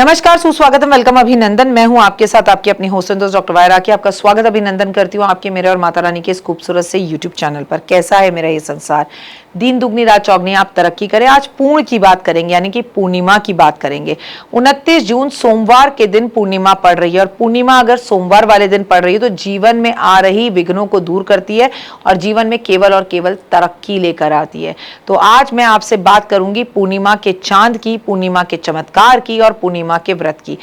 नमस्कार, सुस्वागत है, वेलकम, अभिनंदन। मैं हूं आपके साथ आपकी अपनी होस्ट दोस्त डॉक्टर वायरा की। आपका स्वागत अभिनंदन करती हूं आपके, मेरे और माता रानी के इस खूबसूरत से यूट्यूब चैनल पर। कैसा है मेरा ये संसार, दिन दुगनी रात चौगनी, आप तरक्की करें। आज पूर्ण की बात करेंगे, यानी कि पूर्णिमा की बात करेंगे। 29 जून सोमवार के दिन पूर्णिमा पड़ रही है, और पूर्णिमा अगर सोमवार वाले दिन पड़ रही है तो जीवन में आ रही विघ्नों को दूर करती है और जीवन में केवल और केवल तरक्की लेकर आती है। तो आज मैं आपसे बात करूंगी पूर्णिमा के चांद की, पूर्णिमा के चमत्कार की और पूर्णिमा के व्रत की।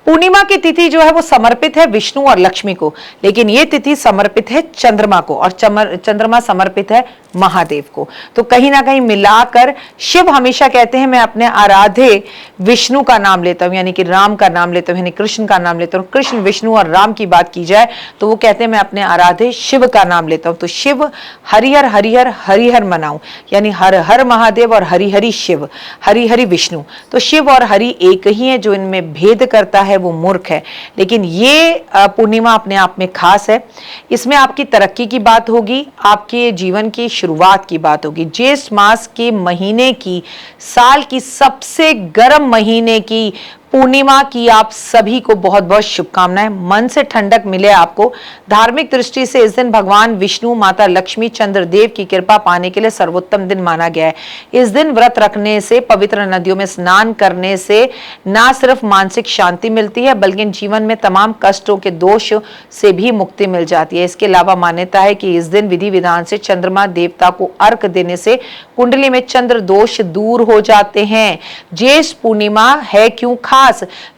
पूर्णिमा की तिथि जो है वो समर्पित है विष्णु और लक्ष्मी को, लेकिन ये तिथि समर्पित है चंद्रमा को, और चंद्रमा समर्पित है महादेव को। तो कहीं ना कहीं मिलाकर शिव हमेशा कहते हैं मैं अपने आराध्य विष्णु का नाम लेता हूं, यानी कि राम का नाम लेता हूं, यानी कृष्ण का नाम लेता हूं। कृष्ण, विष्णु और राम की बात की जाए तो वो कहते हैं मैं अपने आराध्य शिव का नाम लेता हूं। तो शिव हरिहर हरिहर हरिहर मनाऊं, यानी हर हर महादेव और हरि हरि शिव, हरि हरि विष्णु। तो शिव और हरि एक ही है, जो इनमें भेद करता है वो मूर्ख है। लेकिन ये पूर्णिमा अपने आप में खास है। इसमें आपकी तरक्की की बात होगी, आपके जीवन की शुरुआत की बात होगी। ज्येष्ठ मास के महीने की, साल की सबसे गर्म महीने की पूर्णिमा की आप सभी को बहुत बहुत शुभकामनाएं। मन से ठंडक मिले आपको। धार्मिक दृष्टि से इस दिन भगवान विष्णु, माता लक्ष्मी, चंद्रदेव की कृपा पाने के लिए सर्वोत्तम दिन माना गया है। इस दिन व्रत रखने से, पवित्र नदियों में स्नान करने से ना सिर्फ मानसिक शांति मिलती है बल्कि जीवन में तमाम कष्टों के दोष से भी मुक्ति मिल जाती है। इसके अलावा मान्यता है कि इस दिन विधि विधान से चंद्रमा देवता को अर्घ देने से कुंडली में चंद्र दोष दूर हो जाते हैं। ज्येष्ठ पूर्णिमा है क्यों खास?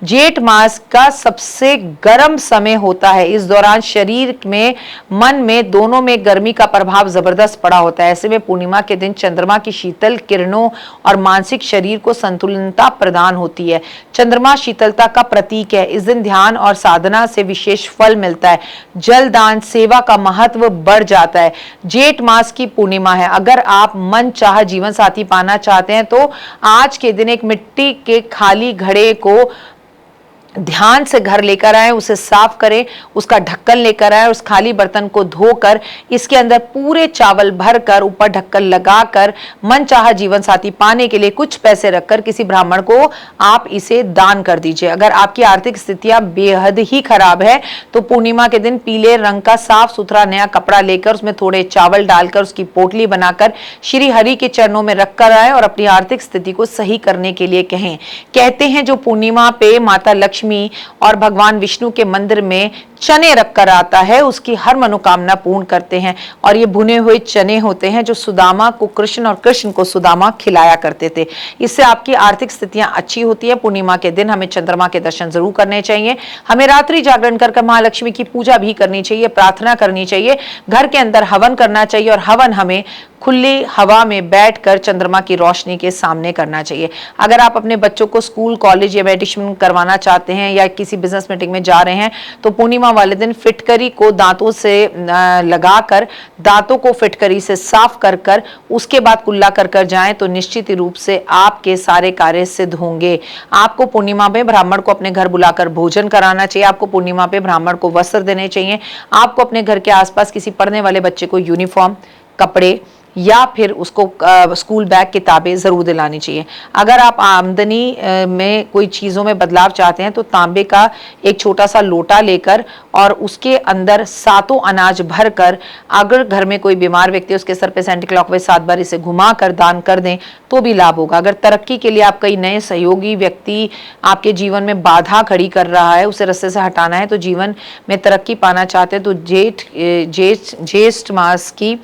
जेठ मास का सबसे गर्म समय होता है। इस दौरान शरीर में, मन में, दोनों में गर्मी का प्रभाव जबरदस्त पड़ा होता है। ऐसे में पूर्णिमा के दिन चंद्रमा की शीतल किरणों और मानसिक शरीर को संतुलनता प्रदान होती है। चंद्रमा शीतलता का प्रतीक है। इस दिन ध्यान और साधना से विशेष फल मिलता है। जल दान, सेवा का महत्व बढ़ जाता है। जेठ मास की पूर्णिमा है। अगर आप मन चाह जीवन साथी पाना चाहते हैं तो आज के दिन एक मिट्टी के खाली घड़े को ध्यान से घर लेकर आए, उसे साफ करें, उसका ढक्कन लेकर आए, उस खाली बर्तन को धोकर इसके अंदर पूरे चावल भरकर ऊपर ढक्कन लगाकर मनचाहा जीवन साथी पाने के लिए कुछ पैसे रखकर किसी ब्राह्मण को आप इसे दान कर दीजिए। अगर आपकी आर्थिक स्थितियां बेहद ही खराब है तो पूर्णिमा के दिन पीले रंग का साफ सुथरा नया कपड़ा लेकर उसमें थोड़े चावल डालकर उसकी पोटली बनाकर श्री हरि के चरणों में रखकर आए और अपनी आर्थिक स्थिति को सही करने के लिए कहें। कहते हैं जो पूर्णिमा पे माता लक्ष्मी और भगवान विष्णु के मंदिर में चने रखकर आता है उसकी हर मनोकामना पूर्ण करते हैं। और ये भुने हुए चने होते हैं जो सुदामा को कृष्ण और कृष्ण को सुदामा खिलाया करते थे। इससे आपकी आर्थिक स्थितियां अच्छी होती है। पूर्णिमा के दिन हमें चंद्रमा के दर्शन जरूर करने चाहिए। हमें रात्रि जागरण कर महालक्ष्मी की पूजा भी करनी चाहिए, प्रार्थना करनी चाहिए, घर के अंदर हवन करना चाहिए, और हवन हमें खुली हवा में बैठकर चंद्रमा की रोशनी के सामने करना चाहिए। अगर आप अपने बच्चों को स्कूल, कॉलेज या मेडिटेशन करवाना चाहते हैं या किसी बिजनेस मीटिंग में जा रहे हैं तो पूर्णिमा वाले दिन फिटकरी को दांतों से लगाकर, दांतों को फिटकरी से साफ कर कर उसके बाद कुल्ला कर कर जाएं तो निश्चित रूप से आपके सारे कार्य सिद्ध होंगे। आपको पूर्णिमा में ब्राह्मण को अपने घर बुलाकर भोजन कराना चाहिए। आपको पूर्णिमा पे ब्राह्मण को वस्त्र देने चाहिए। आपको अपने घर के आसपास किसी पढ़ने वाले बच्चे को यूनिफॉर्म, कपड़े या फिर उसको स्कूल बैग, किताबें जरूर दिलानी चाहिए। अगर आप आमदनी में कोई चीज़ों में बदलाव चाहते हैं तो तांबे का एक छोटा सा लोटा लेकर और उसके अंदर सातों अनाज भरकर, अगर घर में कोई बीमार व्यक्ति है उसके सर पे सेंटी क्लॉकवाइज 7 बार इसे घुमा कर दान कर दें तो भी लाभ होगा। अगर तरक्की के लिए आप कई नए सहयोगी व्यक्ति आपके जीवन में बाधा खड़ी कर रहा है, उसे रास्ते से हटाना है, तो जीवन में तरक्की पाना चाहते हैं तो ज्येष्ठ मास की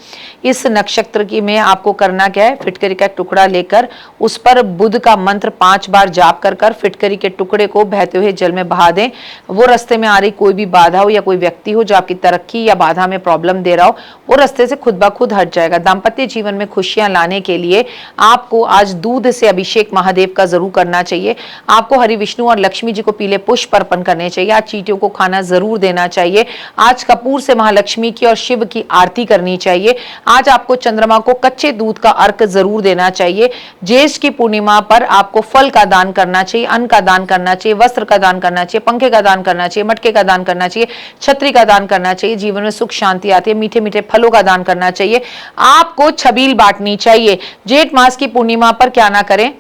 इस नक्षत्र की में आपको करना क्या है, फिटकरी का एक टुकड़ा लेकर उस पर बुध का मंत्र 5 बार जाप कर कर फिटकरी के टुकड़े को बहते हुए जल में बहा दें। वो रास्ते में आ रही कोई भी बाधा हो या कोई व्यक्ति हो जो आपकी तरक्की या बाधा में प्रॉब्लम दे रहा हो, वो रास्ते से खुद ब खुद हट जाएगा। दाम्पत्य जीवन में खुशियां लाने के लिए आपको आज दूध से अभिषेक महादेव का जरूर करना चाहिए। आपको हरि विष्णु और लक्ष्मी जी को पीले पुष्प अर्पण करने चाहिए। आज चींटियों को खाना जरूर देना चाहिए। आज कपूर से महालक्ष्मी की और शिव की आरती करनी चाहिए। आज आपको चंद्रमा चंद्रमा को कच्चे दूध का अर्घ जरूर देना चाहिए। ज्येष्ठ की पूर्णिमा पर आपको फल का दान करना चाहिए, अन्न का दान करना चाहिए, वस्त्र का दान करना चाहिए, पंखे का दान करना चाहिए, मटके का दान करना चाहिए, छतरी का दान करना चाहिए। जीवन में सुख शांति आती है। मीठे मीठे फलों का दान करना चाहिए। आपको छबील बांटनी चाहिए। जेठ मास की पूर्णिमा पर क्या ना करें,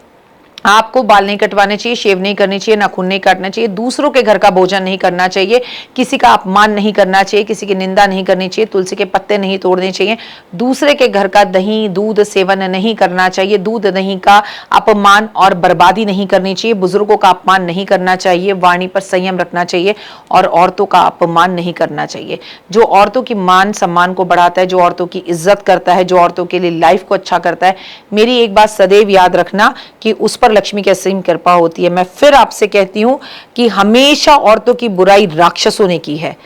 आपको बाल नहीं कटवाने चाहिए, शेव नहीं करनी चाहिए, नाखून नहीं काटना चाहिए, दूसरों के घर का भोजन नहीं करना चाहिए, किसी का अपमान नहीं करना चाहिए, किसी की निंदा नहीं करनी चाहिए, तुलसी के पत्ते नहीं तोड़ने चाहिए, दूसरे के घर का दही दूध सेवन नहीं करना चाहिए, दूध दही का अपमान और बर्बादी नहीं करनी चाहिए, बुजुर्गों का अपमान नहीं करना चाहिए, वाणी पर संयम रखना चाहिए और औरतों का अपमान नहीं करना चाहिए। जो औरतों की मान सम्मान को बढ़ाता है, जो औरतों की इज्जत करता है, जो औरतों के लिए लाइफ को अच्छा करता है, मेरी एक बात सदैव याद रखना कि उस पर लक्ष्मी की असीम कृपा होती है। मैं फिर आपसे कहती हूं कि हमेशा औरतों की बुराई राक्षसों ने की है,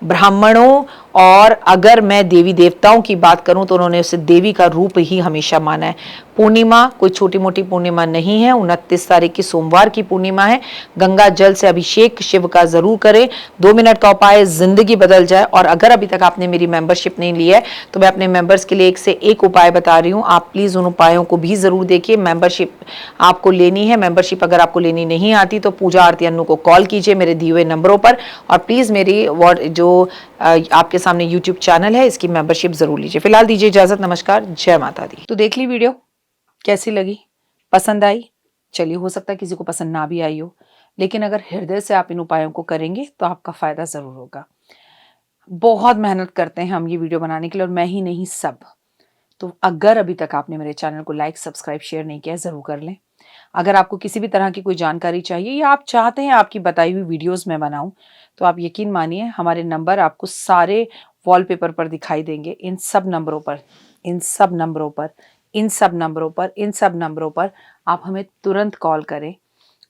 ब्राह्मणों, और अगर मैं देवी देवताओं की बात करूं तो उन्होंने उसे देवी का रूप ही हमेशा माना है। पूर्णिमा कोई छोटी मोटी पूर्णिमा नहीं है, 29 तारीख की सोमवार की पूर्णिमा है। गंगा जल से अभिषेक शिव का जरूर करें। 2 मिनट का उपाय, जिंदगी बदल जाए। और अगर अभी तक आपने मेरी मेंबरशिप नहीं ली है तो मैं अपने मेंबर्स के लिए एक से एक उपाय बता रही हूँ, आप प्लीज उन उपायों को भी जरूर देखिए। मेंबरशिप आपको लेनी है। मेंबरशिप अगर आपको लेनी नहीं आती तो पूजा आरती अन्नू को कॉल कीजिए मेरे दिए हुए नंबरों पर, और प्लीज मेरी जो आपके सामने यूट्यूब चैनल है इसकी मेंबरशिप जरूर लीजिए। फिलहाल दीजिए इजाजत, नमस्कार, जय माता दी। तो देख ली वीडियो, कैसी लगी, पसंद आई? चलिए, हो सकता है किसी को पसंद ना भी आई हो, लेकिन अगर हृदय से आप इन उपायों को करेंगे तो आपका फायदा जरूर होगा। बहुत मेहनत करते हैं हम ये वीडियो बनाने के लिए, और मैं ही नहीं सब। तो अगर अभी तक आपने मेरे चैनल को लाइक सब्सक्राइब शेयर नहीं किया, जरूर कर लें। अगर आपको किसी भी तरह की कोई जानकारी चाहिए या आप चाहते हैं आपकी बताई हुई वीडियोस में बनाऊं, तो आप यकीन मानिए हमारे नंबर आपको सारे वॉलपेपर पर दिखाई देंगे। इन सब नंबरों पर, इन सब नंबरों पर, इन सब नंबरों पर, इन सब नंबरों पर आप हमें तुरंत कॉल करें,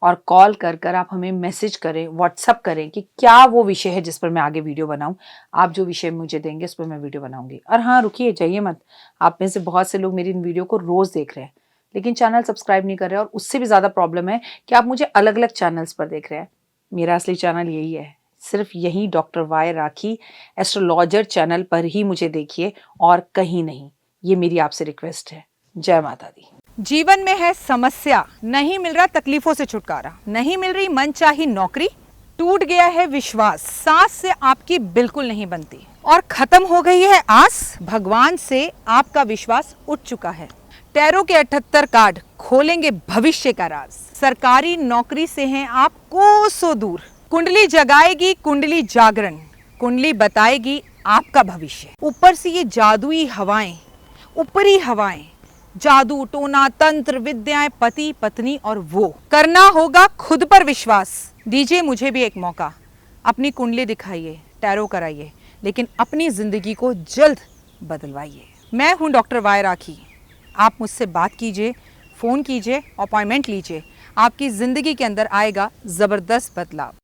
और कॉल कर कर आप हमें मैसेज करें, व्हाट्सअप करें कि क्या वो विषय है जिस पर मैं आगे वीडियो बनाऊं। आप जो विषय मुझे देंगे उस पर मैं वीडियो बनाऊंगी। और हाँ, रुकिए, जाइए मत। आप में से बहुत से लोग मेरी इन वीडियो को रोज देख रहे हैं लेकिन चैनल सब्सक्राइब नहीं कर रहे हैं, और उससे भी ज़्यादा प्रॉब्लम है कि आप मुझे अलग अलग चैनल्स पर देख रहे हैं। मेरा असली चैनल यही है, सिर्फ यही डॉक्टर वाई राखी एस्ट्रोलॉजर चैनल पर ही मुझे देखिए और कहीं नहीं। ये मेरी आपसे रिक्वेस्ट है। जय माता दी। जीवन में है समस्या, नहीं मिल रहा तकलीफों से छुटकारा, नहीं मिल रही मनचाही नौकरी, टूट गया है विश्वास, सांस से आपकी बिल्कुल नहीं बनती, और खत्म हो गई है आस, भगवान से आपका विश्वास उठ चुका है। टैरो के 78 कार्ड खोलेंगे भविष्य का राज। सरकारी नौकरी से हैं आप कोसों दूर, कुंडली जगाएगी कुंडली जागरण, कुंडली बताएगी आपका भविष्य। ऊपर से ये जादुई हवाएं, ऊपरी हवाएं, जादू टोना तंत्र विद्याएं, पति पत्नी और वो, करना होगा खुद पर विश्वास। दीजिए मुझे भी एक मौका, अपनी कुंडली दिखाइए, टैरो कराइए, लेकिन अपनी जिंदगी को जल्द बदलवाइए। मैं हूं डॉक्टर वाई राखी। आप मुझसे बात कीजिए, फ़ोन कीजिए, अपॉइंटमेंट लीजिए, आपकी ज़िंदगी के अंदर आएगा ज़बरदस्त बदलाव।